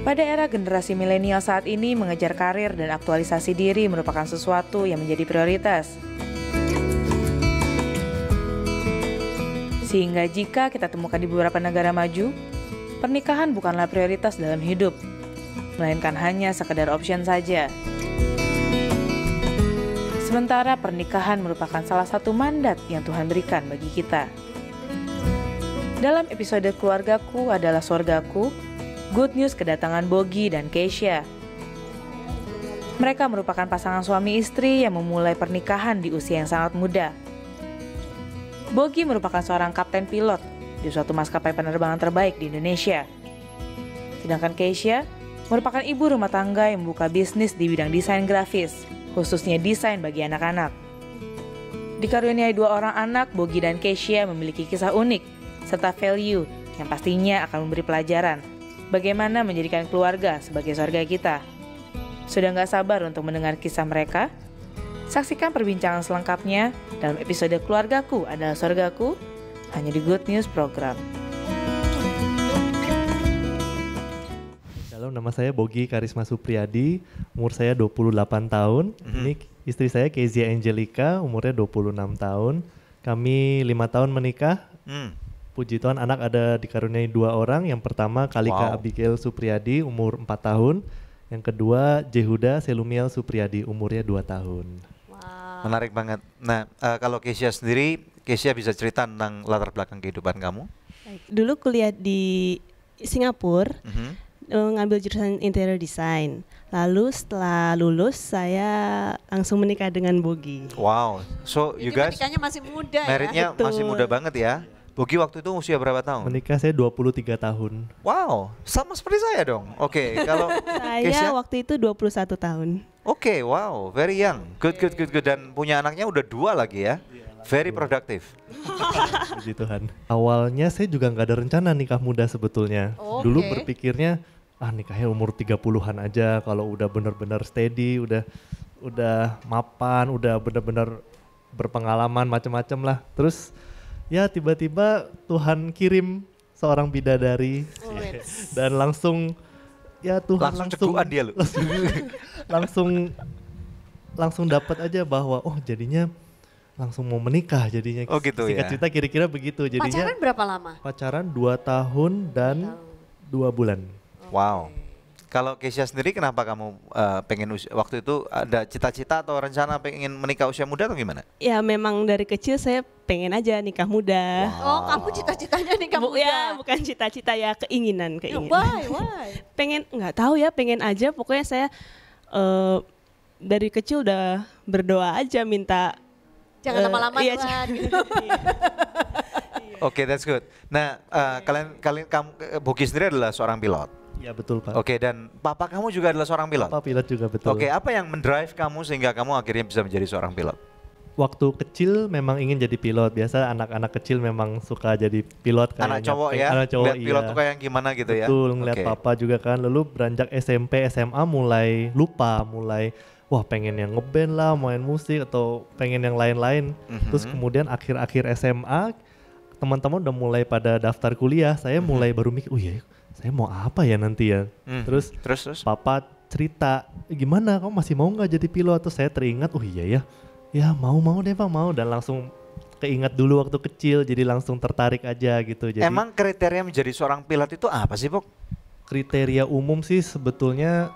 Pada era generasi milenial saat ini, mengejar karir dan aktualisasi diri merupakan sesuatu yang menjadi prioritas. Sehingga jika kita temukan di beberapa negara maju, pernikahan bukanlah prioritas dalam hidup, melainkan hanya sekedar option saja. Sementara pernikahan merupakan salah satu mandat yang Tuhan berikan bagi kita. Dalam episode Keluargaku Adalah Surgaku, Good News kedatangan Bogi dan Keisha. Mereka merupakan pasangan suami istri yang memulai pernikahan di usia yang sangat muda. Bogi merupakan seorang kapten pilot di suatu maskapai penerbangan terbaik di Indonesia. Sedangkan Keisha merupakan ibu rumah tangga yang membuka bisnis di bidang desain grafis, khususnya desain bagi anak-anak. Dikaruniai 2 orang anak, Bogi dan Keisha memiliki kisah unik serta value yang pastinya akan memberi pelajaran bagaimana menjadikan keluarga sebagai surga kita. Sudah gak sabar untuk mendengar kisah mereka? Saksikan perbincangan selengkapnya dalam episode Keluargaku Adalah Surgaku, hanya di Good News Program. Halo, nama saya Bogi Karisma Supriyadi, umur saya 28 tahun. Ini istri saya Kezia Angelica, umurnya 26 tahun. Kami 5 tahun menikah. Puji Tuhan, anak ada dikaruniai 2 orang. Yang pertama Kalika Abigail Supriyadi, umur 4 tahun. Yang kedua Jehuda Selumiel Supriyadi, umurnya 2 tahun. Wow. Menarik banget. Nah, kalau Keisha sendiri, Keisha bisa cerita tentang latar belakang kehidupan kamu? Dulu kuliah di Singapura, ngambil jurusan interior design. Lalu setelah lulus, saya langsung menikah dengan Bogi. Wow, so you guys menikahnya masih muda ya? Meritnya masih muda banget ya? Bogi waktu itu usia berapa tahun? Menikah saya 23 tahun. Wow, sama seperti saya dong. Oke, kalau saya Keisha? Waktu itu 21 tahun. Oke, wow, very young. Good. Dan punya anaknya udah 2 lagi ya? Very productive. Puji Tuhan. Awalnya saya juga nggak ada rencana nikah muda sebetulnya. Dulu berpikirnya, nikahnya umur 30-an aja, kalau udah benar-benar steady, udah mapan, udah benar-benar berpengalaman macam-macam lah. Terus ya tiba-tiba Tuhan kirim seorang bidadari dan langsung ya Tuhan langsung dia lu. langsung dapat aja bahwa jadinya langsung mau menikah jadinya. Gitu Singkat ya. cerita kira-kira begitu jadinya. Pacaran berapa lama? Pacaran 2 tahun dan 2 bulan. Wow. Kalau Keisha sendiri kenapa kamu pengen waktu itu ada cita-cita atau rencana pengen menikah usia muda atau gimana? Ya memang dari kecil saya pengen aja nikah muda. Wow. Oh, kamu cita-citanya nikah muda? Ya bukan cita-cita, ya keinginan. Why? Pengen, nggak tahu ya, pengen aja. Pokoknya saya dari kecil udah berdoa aja minta. Jangan lama-lama iya, Tuhan. Oke, that's good. Nah, kamu Bogi sendiri adalah seorang pilot. Ya betul Pak. Oke, dan papa kamu juga adalah seorang pilot? Papa pilot juga, betul. Oke, apa yang mendrive kamu sehingga kamu akhirnya bisa menjadi seorang pilot? Waktu kecil memang ingin jadi pilot. Biasa anak-anak kecil memang suka jadi pilot kayaknya. Anak cowok ya? Anak cowok, lihat pilot tuh kayak gimana gitu ya? Betul, ngeliat papa juga kan. Lalu beranjak SMP, SMA mulai wah pengen yang ngeband lah, main musik atau pengen yang lain-lain. Terus kemudian akhir-akhir SMA teman-teman udah mulai pada daftar kuliah. Saya mulai baru mikir, saya mau apa ya nanti ya. Terus papa cerita, gimana kamu masih mau nggak jadi pilot? Terus saya teringat, ya mau deh Pak, mau. Dan langsung keingat dulu waktu kecil, jadi langsung tertarik aja gitu. Jadi, emang kriteria menjadi seorang pilot itu apa sih, Bok? Kriteria umum sih sebetulnya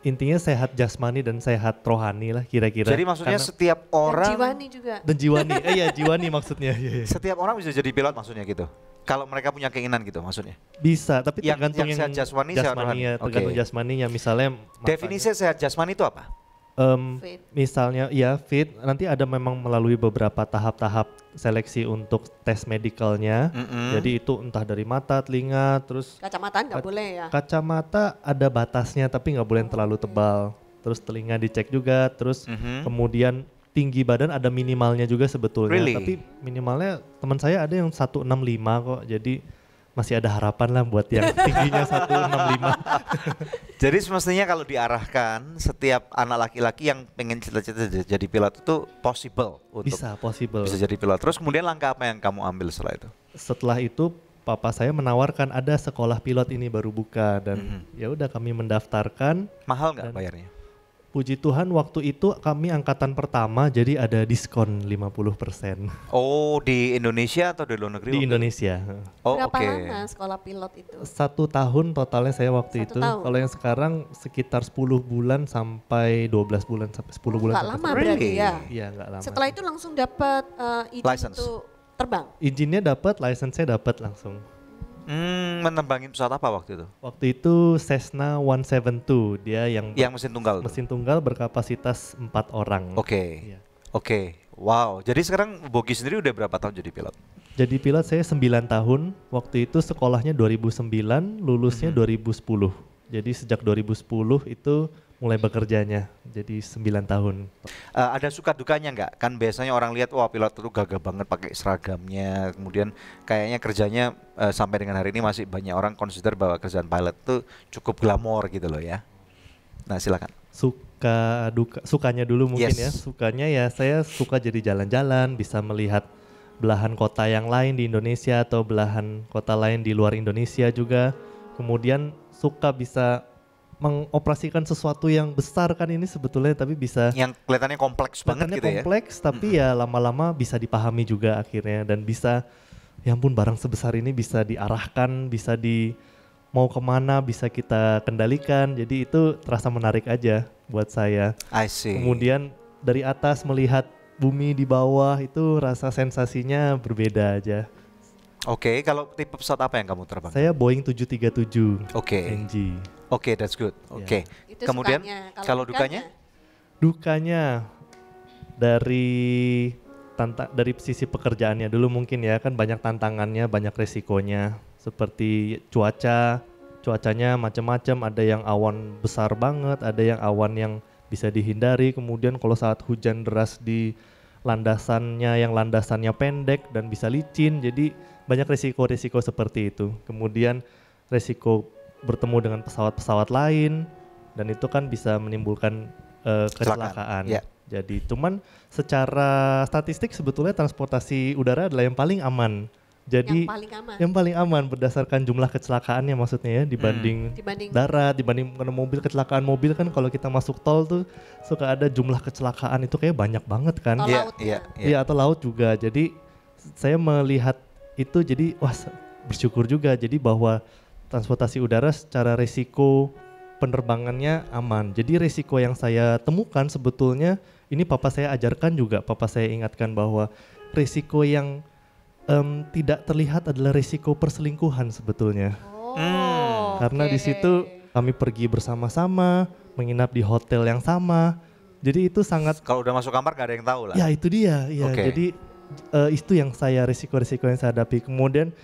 intinya sehat jasmani dan sehat rohani lah kira-kira. Jadi maksudnya setiap orang. Dan jiwani juga. Dan jiwani, jiwani maksudnya. Setiap orang bisa jadi pilot maksudnya gitu. Kalau mereka punya keinginan gitu maksudnya. Bisa, tapi tergantung yang sehat jasmani, sehat rohani. Ya, tergantung jasmaninya. Misalnya definisi sehat jasmani itu apa? Fit. Misalnya fit, nanti ada memang melalui beberapa tahap-tahap seleksi untuk tes medikalnya. Jadi itu entah dari mata, telinga, terus kacamata nggak boleh ya? Kacamata ada batasnya tapi nggak boleh terlalu tebal. Terus telinga dicek juga, terus kemudian tinggi badan ada minimalnya juga sebetulnya. Really? Tapi minimalnya teman saya ada yang 165 kok. Jadi masih ada harapan lah buat yang tingginya 165. Jadi semestinya kalau diarahkan setiap anak laki-laki yang pengen cita-cita jadi pilot itu possible untuk Bisa, possible. bisa jadi pilot. Terus kemudian langkah apa yang kamu ambil setelah itu? Setelah itu papa saya menawarkan ada sekolah pilot ini baru buka dan ya udah kami mendaftarkan. Mahal nggak Dan bayarnya? puji Tuhan waktu itu kami angkatan pertama jadi ada diskon 50%. Oh, di Indonesia atau di luar negeri? Di waktu itu? Indonesia. Oh, Berapa oke. lama sekolah pilot itu? 1 tahun totalnya saya waktu 1 itu. tahun. Kalau yang sekarang sekitar 10 bulan sampai 12 bulan sampai 10 bulan. Nggak sampai lama 11. berarti ya? Iya, nggak lama. Setelah itu langsung dapat izin License. untuk terbang? Izinnya dapat, license-nya dapat langsung. Menerbangin pesawat apa waktu itu? Waktu itu Cessna 172, dia yang Yang mesin tunggal. mesin tunggal berkapasitas 4 orang. Oke. Iya. Oke. Wow. Jadi sekarang Bogi sendiri udah berapa tahun jadi pilot? Jadi pilot saya 9 tahun, waktu itu sekolahnya 2009, lulusnya 2010. Jadi sejak 2010 itu mulai bekerjanya, jadi 9 tahun. Ada suka dukanya nggak? Kan biasanya orang lihat wah pilot itu gagah banget pakai seragamnya, kemudian kayaknya kerjanya sampai dengan hari ini masih banyak orang consider bahwa kerjaan pilot itu cukup glamor gitu loh ya. Nah silakan. Sukanya dulu mungkin Yes. ya. Sukanya ya saya suka jadi jalan-jalan, bisa melihat belahan kota yang lain di Indonesia atau belahan kota lain di luar Indonesia juga. Kemudian suka bisa mengoperasikan sesuatu yang besar kan ini sebetulnya, tapi bisa Yang kelihatannya kompleks banget kelihatannya gitu ya. kompleks tapi ya lama-lama bisa dipahami juga akhirnya, dan bisa ya ampun barang sebesar ini bisa diarahkan, bisa mau kemana bisa kita kendalikan, jadi itu terasa menarik aja buat saya. I see. Kemudian dari atas melihat bumi di bawah itu rasa sensasinya berbeda aja. Oke, kalau tipe pesawat apa yang kamu terbang? Saya Boeing 737 Oke. NG. Oke, that's good. Oke. Itu Kemudian sukanya. kalau dukanya? Dukanya dari sisi pekerjaannya dulu mungkin ya, kan banyak tantangannya, banyak resikonya, seperti cuacanya macam-macam, ada yang awan besar banget, ada yang awan yang bisa dihindari, kemudian kalau saat hujan deras di landasannya pendek dan bisa licin, jadi banyak resiko-resiko seperti itu. Kemudian resiko bertemu dengan pesawat-pesawat lain, dan itu kan bisa menimbulkan kecelakaan. Ya. Jadi cuman secara statistik sebetulnya transportasi udara adalah yang paling aman. Jadi yang paling aman berdasarkan jumlah kecelakaannya maksudnya ya, dibanding darat, dibanding mobil, kecelakaan mobil kan kalau kita masuk tol tuh suka ada jumlah kecelakaan itu kayak banyak banget kan. Atau laut ya. Iya, atau laut juga. Jadi saya melihat itu jadi wah bersyukur juga jadi bahwa transportasi udara secara resiko penerbangannya aman. Jadi resiko yang saya temukan sebetulnya ini papa saya ajarkan juga, papa saya ingatkan bahwa resiko yang tidak terlihat adalah risiko perselingkuhan sebetulnya. Karena di situ kami pergi bersama-sama, menginap di hotel yang sama. Jadi itu sangat, kalau udah masuk kamar gak ada yang tahu lah. ya itu dia. Ya. Oke. Jadi itu yang resiko-risiko yang saya hadapi. Kemudian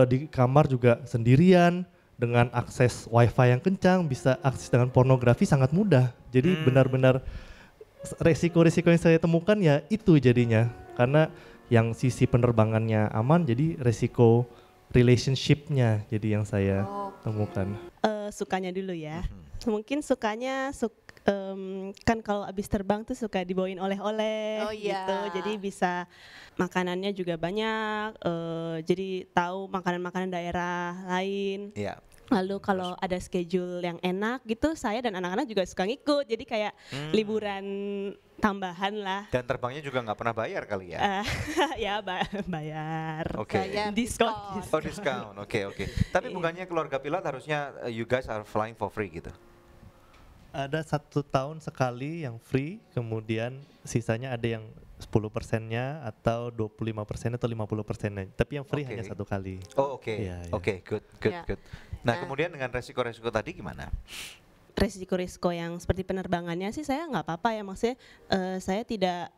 di kamar juga sendirian dengan akses wifi yang kencang, bisa akses dengan pornografi sangat mudah. Jadi benar-benar resiko-resiko yang saya temukan ya itu jadinya. Karena yang sisi penerbangannya aman, jadi resiko relationship-nya jadi yang saya temukan. Sukanya dulu ya. Mungkin sukanya kan kalau abis terbang tuh suka dibawain oleh-oleh gitu. Jadi bisa makanannya juga banyak. Jadi tahu makanan-makanan daerah lain. Iya. Lalu kalau ada schedule yang enak gitu, saya dan anak-anak juga suka ngikut. Jadi kayak liburan tambahan lah. Dan terbangnya juga nggak pernah bayar kali ya? Ya bayar. Oke. Diskon. Oh diskon, oke. Tapi bukannya keluarga pilot harusnya you guys are flying for free gitu? Ada 1 tahun sekali yang free, kemudian sisanya ada yang 10%-nya atau 25% atau 50%-nya. Tapi yang free hanya 1 kali. Oh oke, Iya, iya. oke, good. Nah kemudian dengan resiko-resiko tadi gimana? Resiko-resiko yang seperti penerbangannya sih saya nggak apa-apa ya, maksudnya saya tidak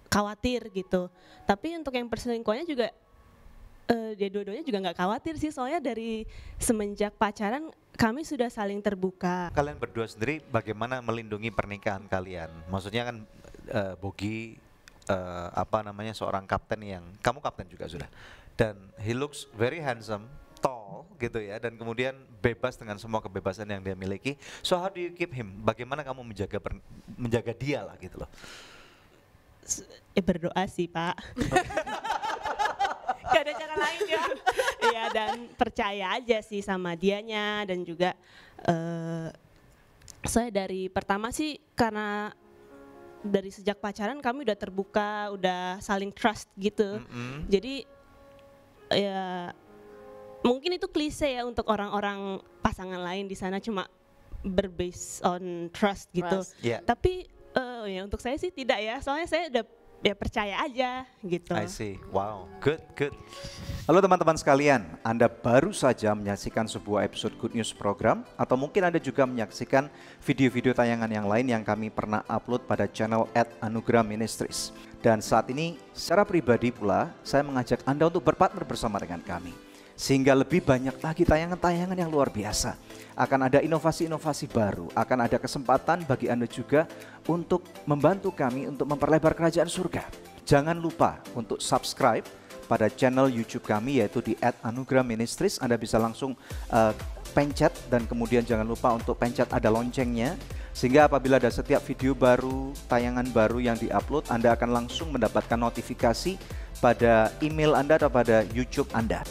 khawatir gitu. Tapi untuk yang perselingkuhannya juga dia dua-duanya juga nggak khawatir sih, soalnya dari semenjak pacaran kami sudah saling terbuka. Kalian berdua sendiri bagaimana melindungi pernikahan kalian? Maksudnya kan Bogi seorang kapten yang kamu kapten juga sudah, dan he looks very handsome, tall gitu ya, dan kemudian bebas dengan semua kebebasan yang dia miliki. So how do you keep him? Bagaimana kamu menjaga dia lah gitu loh? Berdoa sih Pak. Gak ada cara lain ya. Iya, dan percaya aja sih sama dianya, dan juga saya dari pertama sih karena dari sejak pacaran kami udah terbuka, udah saling trust gitu. Jadi ya mungkin itu klise ya untuk orang-orang pasangan lain di sana, cuma berbase on trust gitu. Yeah. Tapi ya untuk saya sih tidak ya, soalnya saya udah ya percaya aja gitu. I see. Wow, good. Halo teman-teman sekalian, Anda baru saja menyaksikan sebuah episode Good News program, atau mungkin Anda juga menyaksikan video-video tayangan yang lain yang kami pernah upload pada channel @Anugerah Ministries. Dan saat ini secara pribadi pula saya mengajak Anda untuk berpartner bersama dengan kami, sehingga lebih banyak lagi tayangan-tayangan yang luar biasa. Akan ada inovasi-inovasi baru, akan ada kesempatan bagi Anda juga untuk membantu kami untuk memperlebar kerajaan surga. Jangan lupa untuk subscribe pada channel YouTube kami, yaitu di @Anugerah Ministries. Anda bisa langsung pencet, dan kemudian jangan lupa untuk pencet ada loncengnya, sehingga apabila ada setiap video baru, tayangan baru yang diupload, Anda akan langsung mendapatkan notifikasi pada email Anda atau pada YouTube Anda.